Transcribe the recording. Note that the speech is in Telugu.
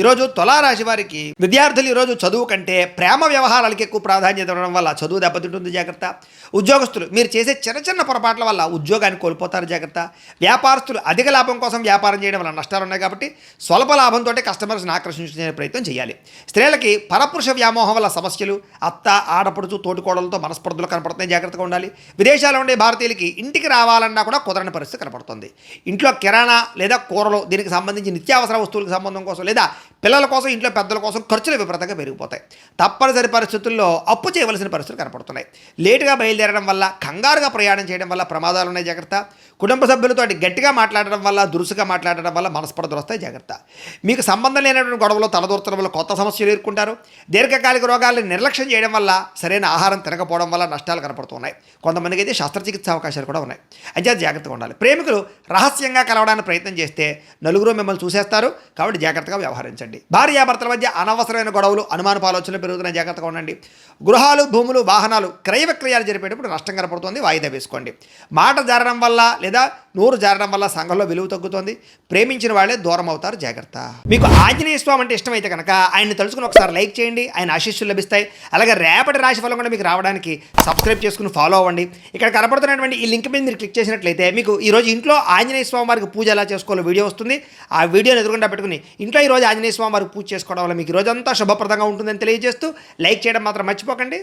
ఈరోజు తులారాశి వారికి విద్యార్థులు ఈరోజు చదువు కంటే ప్రేమ వ్యవహారాలకి ఎక్కువ ప్రాధాన్యత ఇవ్వడం వల్ల చదువు దెబ్బతింటుంది జాగ్రత్త. ఉద్యోగస్తులు మీరు చేసే చిన్న చిన్న పొరపాట్ల వల్ల ఉద్యోగాన్ని కోల్పోతారు జాగ్రత్త. వ్యాపారస్తులు అధిక లాభం కోసం వ్యాపారం చేయడం వల్ల నష్టాలు ఉన్నాయి కాబట్టి స్వల్ప లాభంతో కస్టమర్స్ని ఆకర్షించుకునే ప్రయత్నం చేయాలి. స్త్రీలకి పరపురుష వ్యామోహం వల్ల సమస్యలు, అత్త ఆడపడుచు తోటికోడలతో మనస్పర్ధలు కనపడుతున్నాయి, జాగ్రత్తగా ఉండాలి. విదేశాల్లో ఉండే భారతీయులకి ఇంటికి రావాలన్నా కూడా కుదరని పరిస్థితి కనపడుతుంది. ఇంట్లో కిరాణా లేదా కూరలు దీనికి సంబంధించి నిత్యావసర వస్తువులకు సంబంధం కోసం లేదా పిల్లల కోసం ఇంట్లో పెద్దల కోసం ఖర్చులు విపరీతంగా పెరిగిపోతాయి. తప్పనిసరి పరిస్థితుల్లో అప్పు చేయవలసిన పరిస్థితులు కనపడుతున్నాయి. లేటుగా బయలుదేరడం వల్ల, కంగారుగా ప్రయాణం చేయడం వల్ల ప్రమాదాలు ఉన్నాయి, జాగ్రత్త. కుటుంబ సభ్యులతో గట్టిగా మాట్లాడడం వల్ల, దురుసుగా మాట్లాడడం వల్ల మనస్పర్ధలు వస్తాయి, జాగ్రత్త. మీకు సంబంధం లేనటువంటి గొడవలు తలదూర్చడం వల్ల కొత్త సమస్యలు ఎదుర్కొంటారు. దీర్ఘకాలిక రోగాలను నిర్లక్ష్యం చేయడం వల్ల, సరైన ఆహారం తినకపోవడం వల్ల నష్టాలు కనపడుతున్నాయి. కొంతమందికి అయితే శస్త్రచికిత్స అవకాశాలు కూడా ఉన్నాయి. అయితే జాగ్రత్తగా ఉండాలి. ప్రేమికులు రహస్యంగా కలవడానికి ప్రయత్నం చేస్తే నలుగురు మిమ్మల్ని చూసేస్తారు కాబట్టి జాగ్రత్తగా వ్యవహరించండి. భార్యాభర్తల మధ్య అనవసరమైన గొడవలు, అనుమానపు ఆలోచనలు పెరుగుతున్నాయి, జాగ్రత్తగా ఉండండి. గృహాలు, భూములు, వాహనాలు క్రయ విక్రయాలు జరిపేటప్పుడు నష్టం కనపడుతుంది, వాయిదా వేసుకోండి. మాట జారడం వల్ల లేదా నోరు జారడం వల్ల సంఘంలో విలువ తగ్గుతుంది. ప్రేమించిన వాళ్ళే దూరం అవుతారు, జాగ్రత్త. మీకు ఆంజనేయ స్వామి అంటే ఇష్టమైతే కనుక ఆయన్ని తలుచుకుని ఒకసారి లైక్ చేయండి, ఆయన ఆశీస్సులు లభిస్తాయి. అలాగే రేపటి రాశి ఫలం కూడా మీకు రావడానికి సబ్స్క్రైబ్ చేసుకుని ఫాలో అవ్వండి. ఇక్కడ కనపడుతున్నటువంటి ఈ లింక్ మీద మీరు క్లిక్ చేసినట్లయితే మీకు ఈరోజు ఇంట్లో ఆంజనేయ స్వామి వారికి పూజ ఎలా చేసుకోవాలో వీడియో వస్తుంది. ఆ వీడియోని ఎదురుగుండా పెట్టుకుని ఇంట్లో ఈరోజు ఆంజనేయ స్వామి వారికి పూజ చేసుకోవడం వల్ల మీకు రోజంతా శుభప్రదంగా ఉంటుందని తెలియజేస్తూ లైక్ చేయడం మాత్రం మర్చిపోకండి.